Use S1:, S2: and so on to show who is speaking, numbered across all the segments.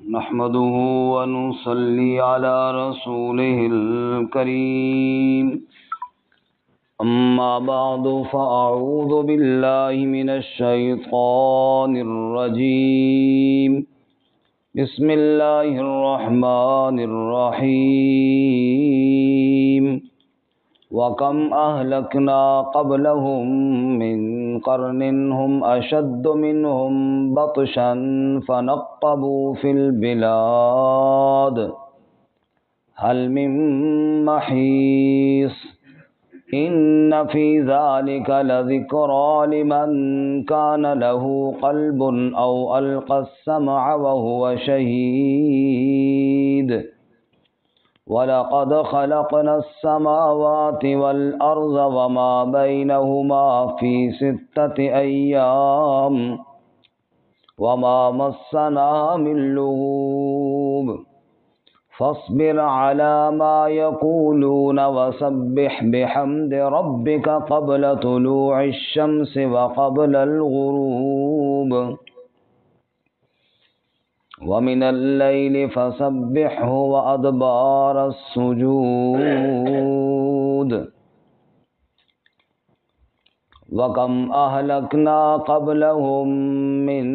S1: نحمده ونصلي على رسوله الكريم أما بعد فأعوذ بالله من الشيطان الرجيم بسم الله الرحمن الرحيم وَكَمْ أَهْلَكْنَا قَبْلَهُمْ مِنْ قَرْنٍ هُمْ أَشَدُّ مِنْهُمْ بَطْشًا فَنَقَّبُوا فِي الْبِلَادِ هَلْ مِنْ مَحِيصٍ إِنَّ فِي ذَلِكَ لَذِكْرَى لِمَنْ كَانَ لَهُ قَلْبٌ أَوْ أَلْقَى السَّمْعَ وَهُوَ شَهِيدٌ وَلَقَدْ خَلَقْنَا السَّمَاوَاتِ وَالْأَرْضَ وَمَا بَيْنَهُمَا فِي 6 أَيَّامٍ وَمَا مَسَّنَا مِن لُّغُوبٍ فَاصْبِرْ عَلَى مَا يَقُولُونَ وَسَبِّحْ بِحَمْدِ رَبِّكَ قَبْلَ طُلُوعِ الشَّمْسِ وَقَبْلَ الْغُرُوبِ وَمِنَ اللَّيْلِ فَسَبِّحْهُ وَأَدْبَارَ السُّجُودِ وَكَمْ أَهْلَكْنَا قَبْلَهُمْ مِنْ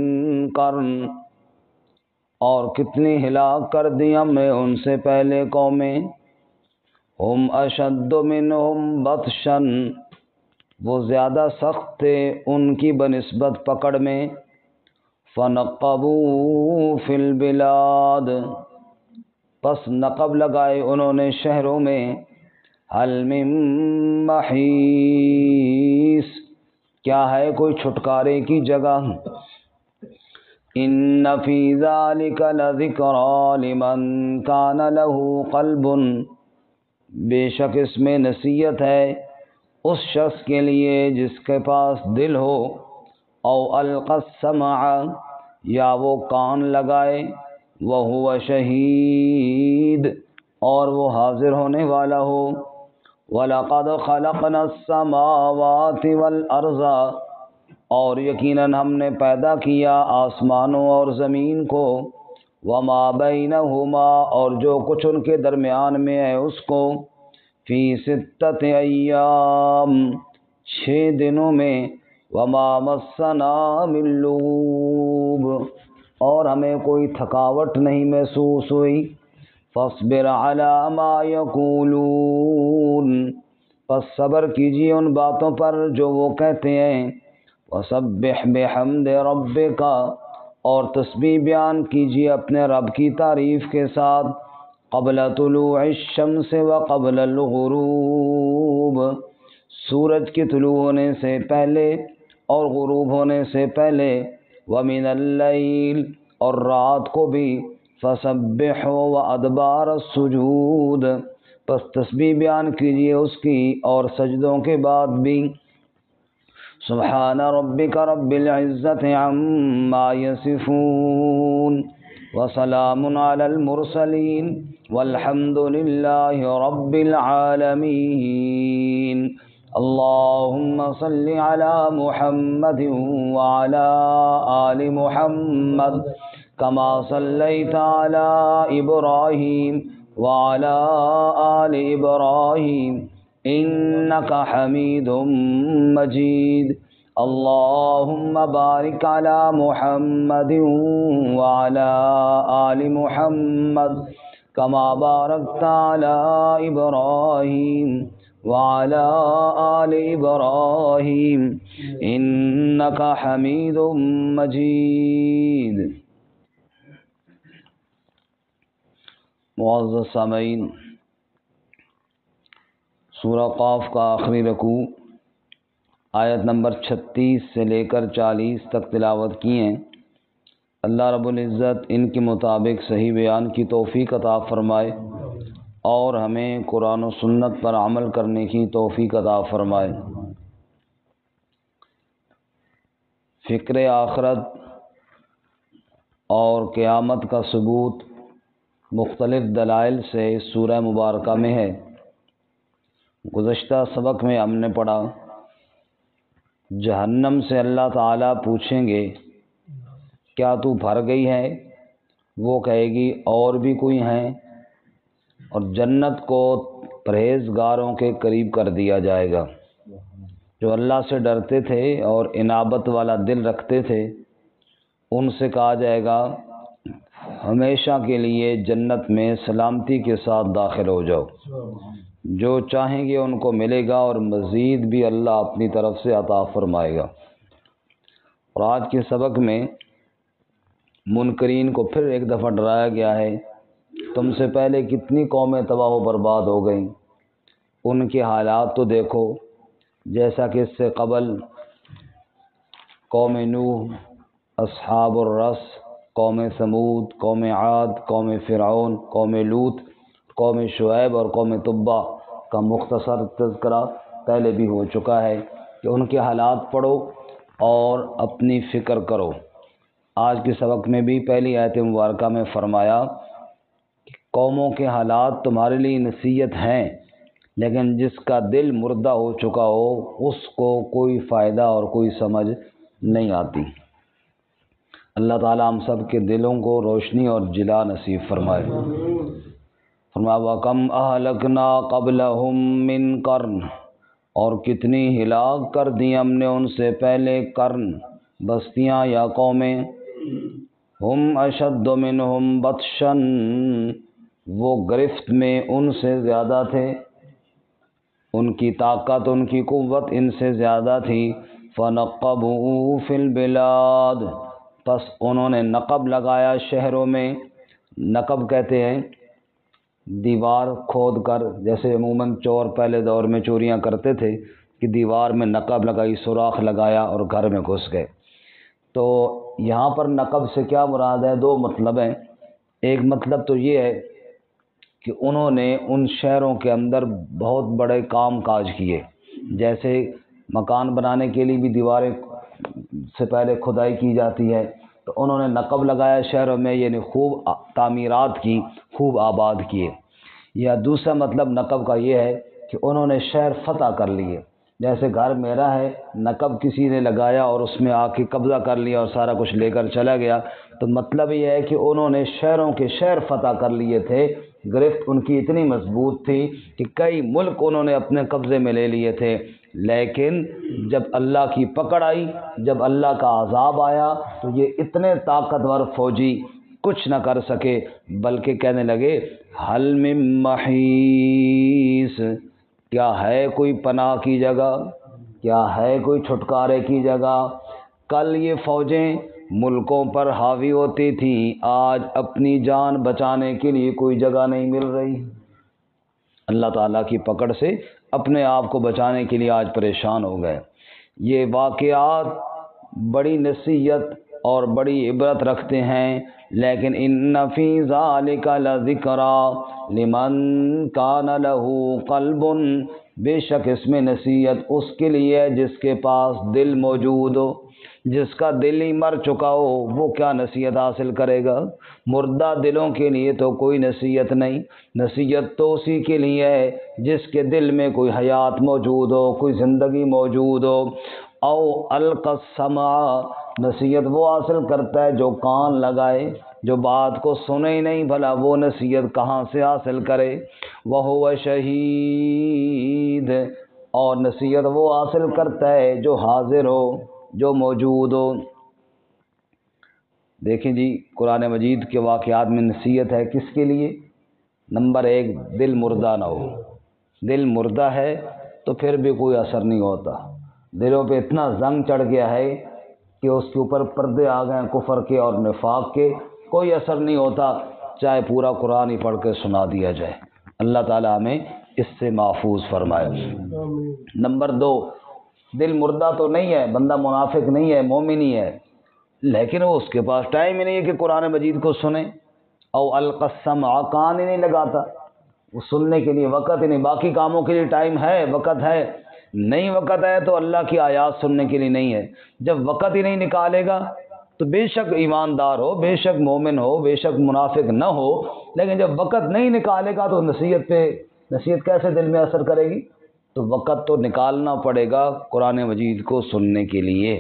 S1: قَرْنٍ اور کتنی ہلاک کر دی ہم نے ان سے پہلے قومیں ہم اشد منہم بطشا وہ زیادہ سخت تھے ان کی بنسبت پکڑ میں فَنَقَّبُوا فِي الْبِلَادِ پس نقب لگائے انہوں نے شہروں میں هَلْ مِن مَحِیصٍ کیا ہے کوئی چھٹکارے کی جگہ إِنَّ فِي ذَلِكَ لَذِكْرَى لِمَنْ كَانَ لَهُ قَلْبٌ بے شک اس میں نصیحت ہے اس شخص کے لیے جس کے پاس دل ہو او القى السمع یا وہ کان لگائے وهو شہید اور وہ حاضر ہونے والا ہو وَلَقَدْ خَلَقْنَا السَّمَاوَاتِ وَالْأَرْضَ اور یقیناً ہم نے پیدا کیا آسمانوں اور زمین کو وَمَا بَيْنَهُمَا اور جو کچھ ان کے درمیان میں ہے اس کو فِي 6 أَيَّامٍ 6 دنوں میں وَمَا مَسَّنَا مِن لُّغُوبٍ اور ہمیں کوئی تھکاوٹ نہیں محسوس ہوئی فَاصْبِرْ عَلَى مَا يَقُولُونَ پس صبر کیجیے ان باتوں پر جو وہ کہتے ہیں وَسَبِّحْ بِحَمْدِ رَبِّكَ اور تسبیح بیان کیجیے اپنے رب کی تعریف کے ساتھ قبل طلوع الشمس وقبل الغروب سورج کے طلوع ہونے سے پہلے اور غروب ہونے سے پہلے وَمِنَ اللَّيْلِ اور رات کو بھی فَسَبِّحْهُ وَأَدْبَارَ السُّجُودِ پس تسبیح بیان کیجیے اس کی اور سجدوں کے بعد بھی سبحان ربک رب العزت عما یصفون وسلام علی المرسلین والحمد للہ رب العالمین اللهم صل على محمد وعلى آل محمد كما صليت على إبراهيم وعلى آل إبراهيم إنك حميد مجيد اللهم بارك على محمد وعلى آل محمد كما باركت على إبراهيم وعلى آل إبراهيم إنك حميد مجيد معزز سامعین سورہ قاف کا آخری رکوع آیت نمبر 36 سے لے کر 40 تک تلاوت کی ہیں اللہ رب العزت ان کے مطابق صحیح بیان کی توفیق عطا فرمائے اور ہمیں قرآن و سنت پر عمل کرنے کی توفیق عطا فرمائے فکر آخرت اور قیامت کا ثبوت مختلف دلائل سے اس سورہ مبارکہ میں ہے گزشتہ سبق میں ہم نے پڑھا جہنم سے اللہ تعالیٰ پوچھیں گے کیا تو بھر گئی ہے وہ کہے گی اور بھی کوئی ہیں، اور جنت کو پرہیزگاروں کے قریب کر دیا جائے گا۔ جو اللہ سے ڈرتے تھے اور انابت والا دل رکھتے تھے، ان سے کہا جائے گا ہمیشہ کے لیے جنت میں سلامتی کے ساتھ داخل ہو جاؤ، جو چاہیں گے ان کو ملے گا، اور مزید بھی اللہ اپنی طرف سے عطا فرمائے گا۔ اور آج کے سبق میں منکرین کو پھر ایک دفعہ ڈرایا گیا ہے، تم سے پہلے کتنی قومیں تباہ و برباد ہو گئیں، ان کے حالات تو دیکھو، جیسا کہ اس سے قبل قوم نوح، اصحاب الرس، قوم ثمود، قوم عاد، قوم فرعون، قوم لوط، قوم شعیب اور قوم تبع کا مختصر تذکرہ پہلے بھی ہو چکا ہے کہ ان کے حالات پڑھو اور اپنی فکر کرو۔ آج کے سبق میں بھی پہلی آیت مبارکہ میں فرمایا کہ قوموں کے حالات تمہارے لیے نصیحت ہیں، لیکن جس کا دل مردہ ہو چکا ہو اس کو کوئی فائدہ اور کوئی سمجھ نہیں آتی۔ اللہ تعالیٰ ہم سب کے دلوں کو روشنی اور جلا نصیب فرمائے۔ فرمایا وَكَمْ أَهْلَكْنَا قَبْلَهُمْ مِنْ قَرْنٍ، اور کتنی ہلاک کر دی ہم نے ان سے پہلے قرن، بستیاں یا قومیں، ہم اشد منہم بطشا، وہ گرفت میں ان سے زیادہ تھے، ان کی طاقت ان کی قوت ان سے زیادہ تھی۔ فنقبوا فی البلاد، پس انہوں نے نقب لگایا شہروں میں۔ نقب کہتے ہیں دیوار کھود کر، جیسے عموماً چور پہلے دور میں چوریاں کرتے تھے کہ دیوار میں نقب لگائی، سوراخ لگایا اور گھر میں گھس گئے۔ تو یہاں پر نقب سے کیا مراد ہے؟ دو مطلب ہیں۔ ایک مطلب تو یہ ہے کہ انہوں نے ان شہروں کے اندر بہت بڑے کام کاج کیے، جیسے مکان بنانے کے لیے بھی دیواریں سے پہلے کھدائی کی جاتی ہے، تو انہوں نے نقب لگایا شہروں میں، یعنی خوب تعمیرات کی، خوب آباد کیے۔ یا دوسرا مطلب نقب کا یہ ہے کہ انہوں نے شہر فتح کر لیے، جیسے گھر میرا ہے، نقب کسی نے لگایا اور اس میں آ کے قبضہ کر لیا اور سارا کچھ لے کر چلا گیا۔ تو مطلب یہ ہے کہ انہوں نے شہروں کے شہر فتح کر لیے تھے، گرفت ان کی اتنی مضبوط تھی کہ کئی ملک انہوں نے اپنے قبضے میں لے لیے تھے، لیکن جب اللہ کی پکڑ آئی، جب اللہ کا عذاب آیا، تو یہ اتنے طاقتور فوجی کچھ نہ کر سکے، بلکہ کہنے لگے حل من محیص، کیا ہے کوئی پناہ کی جگہ، کیا ہے کوئی چھٹکارے کی جگہ؟ کل یہ فوجیں ملکوں پر حاوی ہوتی تھیں، آج اپنی جان بچانے کے لیے کوئی جگہ نہیں مل رہی۔ اللہ تعالیٰ کی پکڑ سے اپنے آپ کو بچانے کے لیے آج پریشان ہو گئے۔ یہ واقعات بڑی نصیحت اور بڑی عبرت رکھتے ہیں، لیکن ان فی ذالک لذکری لمن کان لہ قلب، بے شک اس میں نصیحت اس کے لیے ہے جس کے پاس دل موجود ہو۔ جس کا دل ہی مر چکا ہو وہ کیا نصیحت حاصل کرے گا؟ مردہ دلوں کے لیے تو کوئی نصیحت نہیں، نصیحت تو اسی کے لیے ہے جس کے دل میں کوئی حیات موجود ہو، کوئی زندگی موجود ہو۔ او القى السمع، نصیحت وہ حاصل کرتا ہے جو کان لگائے، جو بات کو سنے ہی نہیں، بھلا وہ نصیحت کہاں سے حاصل کرے؟ وَهُوَ شہید، اور نصیحت وہ حاصل کرتا ہے جو حاضر ہو، جو موجود ہو۔ دیکھیں جی، قرآن مجید کے واقعات میں نصیحت ہے کس کے لیے؟ نمبر ایک، دل مردہ نہ ہو۔ دل مردہ ہے تو پھر بھی کوئی اثر نہیں ہوتا، دلوں پہ اتنا زنگ چڑھ گیا ہے کہ اس کے اوپر پردے آ گئے ہیں کفر کے اور نفاق کے، کوئی اثر نہیں ہوتا، چاہے پورا قرآن ہی پڑھ کے سنا دیا جائے۔ اللہ تعالیٰ ہمیں اس سے محفوظ فرمائے۔ نمبر دو، دل مردہ تو نہیں ہے، بندہ منافق نہیں ہے، مومن ہی ہے، لیکن وہ اس کے پاس ٹائم ہی نہیں ہے کہ قرآن مجید کو سنے۔ او القى السمع، کان ہی نہیں لگاتا، وہ سننے کے لیے وقت ہی نہیں، باقی کاموں کے لیے ٹائم ہے، وقت ہے، نہیں وقت ہے تو اللہ کی آیات سننے کے لیے نہیں ہے۔ جب وقت ہی نہیں نکالے گا تو بے شک ایماندار ہو، بے شک مومن ہو، بے شک منافق نہ ہو، لیکن جب وقت نہیں نکالے گا تو نصیحت کیسے دل میں اثر کرے گی؟ تو وقت تو نکالنا پڑے گا قرآن مجید کو سننے کے لیے۔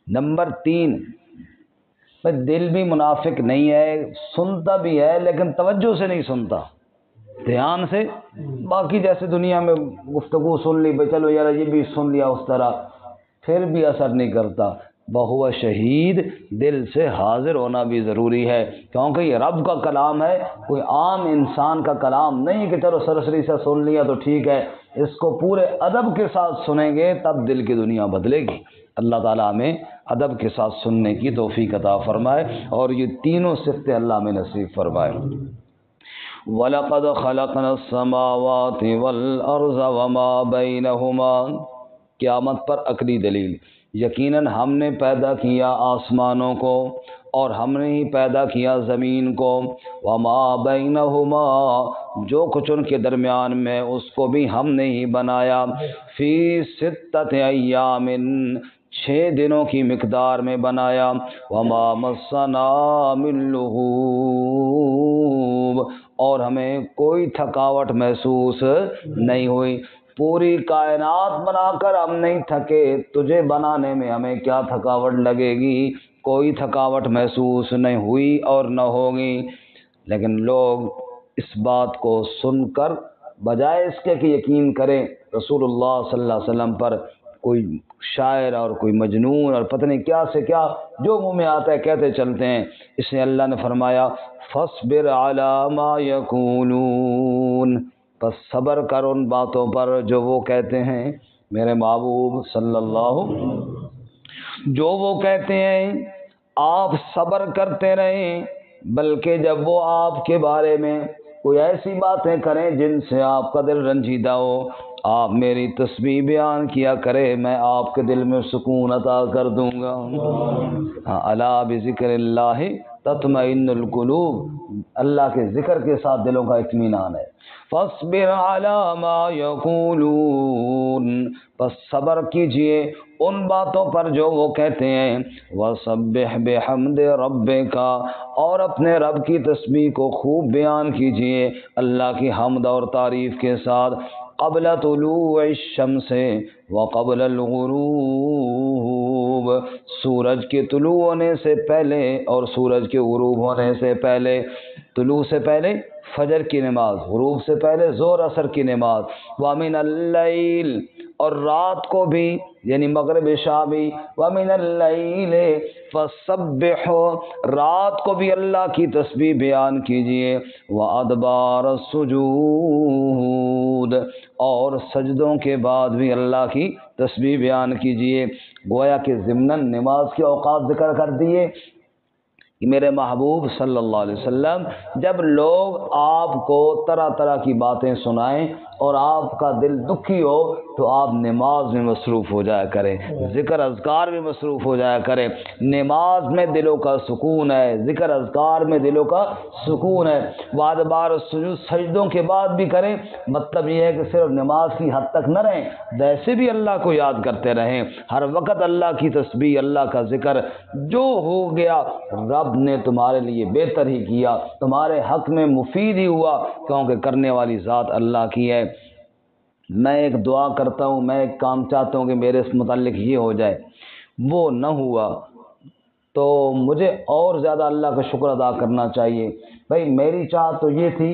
S1: نمبر تین، بھائی دل بھی منافق نہیں ہے، سنتا بھی ہے لیکن توجہ سے نہیں سنتا، دھیان سے، باقی جیسے دنیا میں گفتگو سن لی بھائی چلو یار یہ بھی سن لیا اس طرح، پھر بھی اثر نہیں کرتا۔ بہو شہید، دل سے حاضر ہونا بھی ضروری ہے، کیونکہ یہ رب کا کلام ہے، کوئی عام انسان کا کلام نہیں کہ چلو سرسری سے سن لیا تو ٹھیک ہے، اس کو پورے ادب کے ساتھ سنیں گے تب دل کی دنیا بدلے گی۔ اللہ تعالیٰ ہمیں ادب کے ساتھ سننے کی توفیق عطا فرمائے اور یہ تینوں صفتیں اللہ میں نصیب فرمائے۔ وَلَقَدْ خَلَقْنَا السَّمَاوَاتِ وَالْأَرْضَ وَمَا بَيْنَهُمَا، قیامت پر عقلی دلیل، یقیناً ہم نے پیدا کیا آسمانوں کو اور ہم نے ہی پیدا کیا زمین کو، وما بینہما، جو کچھ ان کے درمیان میں اس کو بھی ہم نے ہی بنایا، فی ستۃ ایام، 6 دنوں کی مقدار میں بنایا، وما مسنا من لغوب، اور ہمیں کوئی تھکاوٹ محسوس نہیں ہوئی۔ پوری کائنات بنا کر ہم نہیں تھکے، تجھے بنانے میں ہمیں کیا تھکاوٹ لگے گی؟ کوئی تھکاوٹ محسوس نہیں ہوئی اور نہ ہوگی۔ لیکن لوگ اس بات کو سن کر بجائے اس کے کہ یقین کریں رسول اللہ صلی اللہ علیہ وسلم پر، کوئی شاعر اور کوئی مجنون اور پتہ نہیں کیا سے کیا جو منہ میں آتا ہے کہتے چلتے ہیں، اس لیے اللہ نے فرمایا فاصبر علی ما یقولون، پس صبر کر ان باتوں پر جو وہ کہتے ہیں، میرے محبوب صلی اللہ، جو وہ کہتے ہیں آپ صبر کرتے رہیں، بلکہ جب وہ آپ کے بارے میں کوئی ایسی باتیں کریں جن سے آپ کا دل رنجیدہ ہو، آپ میری تسبیح بیان کیا کرے، میں آپ کے دل میں سکون عطا کر دوں گا۔ الا بذکر اللہ تطمئن القلوب، اللہ کے ذکر کے ساتھ دلوں کا اطمینان ہے۔ فاصبر علی ما یقولون، پس صبر کیجئے ان باتوں پر جو وہ کہتے ہیں، وسبح بحمد ربک، اور اپنے رب کی تسبیح کو خوب بیان کیجئے اللہ کی حمد اور تعریف کے ساتھ، قبل طلوع الشمس وقبل الغروب، سورج کے طلوع ہونے سے پہلے اور سورج کے غروب ہونے سے پہلے، طلوع سے پہلے فجر کی نماز، غروب سے پہلے ظہر عصر کی نماز، وَمِنَ اللَّيْلِ، اور رات کو بھی یعنی مغرب عشاء بھی، وَمِنَ اللَّيْلِ فَسَبِّحُ، رات کو بھی اللہ کی تسبیح بیان کیجئے، وَأَدْبَارَ السُّجُودِ، اور سجدوں کے بعد بھی اللہ کی تسبیح بیان کیجئے۔ گویا کہ ضمناً نماز کے اوقات ذکر کر دیے کہ میرے محبوب صلی اللہ علیہ وسلم جب لوگ آپ کو طرح طرح کی باتیں سنائیں اور آپ کا دل دکھی ہو تو آپ نماز میں مصروف ہو جایا کریں، ذکر اذکار میں مصروف ہو جایا کریں۔ نماز میں دلوں کا سکون ہے، ذکر اذکار میں دلوں کا سکون ہے۔ وادبار السجود، سجدوں کے بعد بھی کریں، مطلب یہ ہے کہ صرف نماز کی حد تک نہ رہیں، ویسے بھی اللہ کو یاد کرتے رہیں، ہر وقت اللہ کی تسبیح، اللہ کا ذکر۔ جو ہو گیا رب نے تمہارے لیے بہتر ہی کیا، تمہارے حق میں مفید ہی ہوا، کیونکہ کرنے والی ذات اللہ کی ہے۔ میں ایک دعا کرتا ہوں، میں ایک کام چاہتا ہوں کہ میرے اس متعلق یہ ہو جائے، وہ نہ ہوا تو مجھے اور زیادہ اللہ کا شکر ادا کرنا چاہیے۔ بھائی میری چاہت تو یہ تھی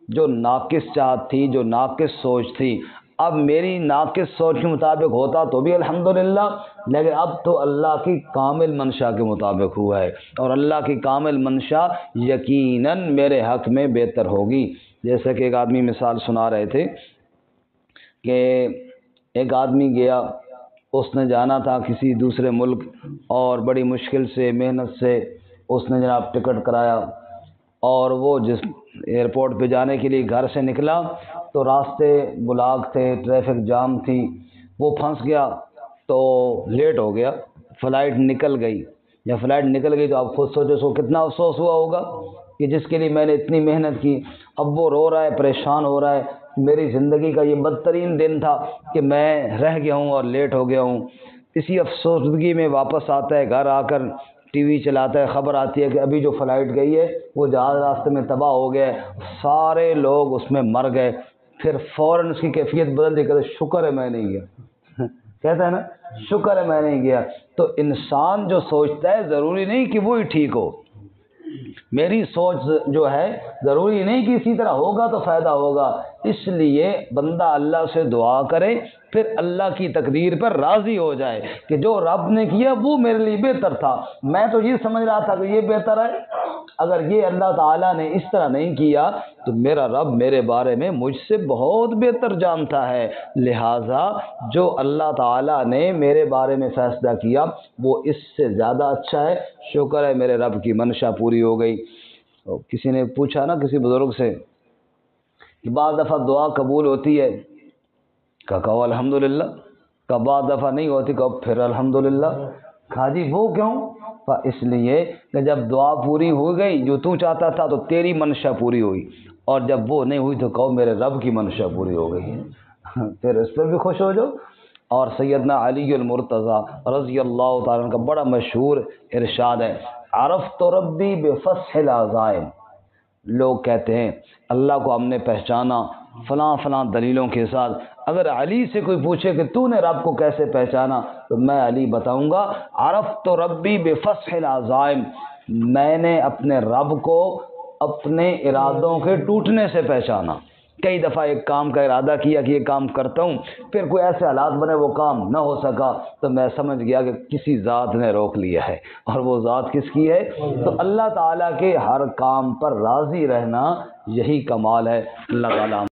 S1: جو ناقص چاہت تھی، جو ناقص سوچ تھی، اب میری ناقص سوچ کے مطابق ہوتا تو بھی الحمدللہ، لیکن اب تو اللہ کی کامل منشا کے مطابق ہوا ہے، اور اللہ کی کامل منشا یقیناً میرے حق میں بہتر ہوگی۔ جیسے کہ ایک آدمی مثال سنا رہے تھے کہ ایک آدمی گیا، اس نے جانا تھا کسی دوسرے ملک، اور بڑی مشکل سے محنت سے اس نے جناب ٹکٹ کرایا، اور وہ جس ایئرپورٹ پہ جانے کے لیے گھر سے نکلا تو راستے بلاک تھے، ٹریفک جام تھی، وہ پھنس گیا تو لیٹ ہو گیا، فلائٹ نکل گئی۔ یا فلائٹ نکل گئی تو آپ خود سوچو سو کتنا افسوس ہوا ہوگا کہ جس کے لیے میں نے اتنی محنت کی، اب وہ رو رہا ہے، پریشان ہو رہا ہے، میری زندگی کا یہ بدترین دن تھا کہ میں رہ گیا ہوں اور لیٹ ہو گیا ہوں۔ اسی افسردگی میں واپس آتا ہے، گھر آ کر ٹی وی چلاتا ہے، خبر آتی ہے کہ ابھی جو فلائٹ گئی ہے وہ جہاز راستے میں تباہ ہو گیا ہے، سارے لوگ اس میں مر گئے۔ پھر فوراً اس کی کیفیت بدل دی، کہتے شکر ہے میں نہیں گیا، کہتا ہے نا شکر ہے میں نہیں گیا. تو انسان جو سوچتا ہے ضروری نہیں کہ وہی ٹھیک ہو. میری سوچ جو ہے ضروری نہیں کہ اسی طرح ہوگا تو فائدہ ہوگا. اس لیے بندہ اللہ سے دعا کرے، پھر اللہ کی تقدیر پر راضی ہو جائے کہ جو رب نے کیا وہ میرے لیے بہتر تھا. میں تو یہ سمجھ رہا تھا کہ یہ بہتر ہے، اگر یہ اللہ تعالیٰ نے اس طرح نہیں کیا تو میرا رب میرے بارے میں مجھ سے بہت بہتر جانتا ہے. لہٰذا جو اللہ تعالیٰ نے میرے بارے میں فیصلہ کیا وہ اس سے زیادہ اچھا ہے. شکر ہے میرے رب کی منشا پوری ہو گئی. کسی نے پوچھا نا کسی بزرگ سے کہ بعض دفعہ دعا قبول ہوتی ہے، کہو الحمدللہ، بعض دفعہ نہیں ہوتی، کہو پھر الحمدللہ. کہا جی وہ کیوں؟ اس لیے کہ جب دعا پوری ہو گئی جو تو چاہتا تھا تو تیری منشا پوری ہوئی، اور جب وہ نہیں ہوئی تو کہو میرے رب کی منشا پوری ہو گئی ہے، پھر اس پہ بھی خوش ہو جاؤ. اور سیدنا علی المرتضیٰ رضی اللہ تعالیٰ عنہ کا بڑا مشہور ارشاد ہے، عرفت ربی بفصح العزائم. لوگ کہتے ہیں اللہ کو ہم نے پہچانا فلاں فلاں دلیلوں کے ساتھ. اگر علی سے کوئی پوچھے کہ تو نے رب کو کیسے پہچانا تو میں علی بتاؤں گا عرفت ربی بفصح العزائم، میں نے اپنے رب کو اپنے ارادوں کے ٹوٹنے سے پہچانا. کئی دفعہ ایک کام کا ارادہ کیا کہ یہ کام کرتا ہوں، پھر کوئی ایسے حالات بنے وہ کام نہ ہو سکا تو میں سمجھ گیا کہ کسی ذات نے روک لیا ہے. اور وہ ذات کس کی ہے؟ تو اللہ تعالیٰ کے ہر کام پر راضی رہنا یہی کمال ہے. اللہ تعالیٰ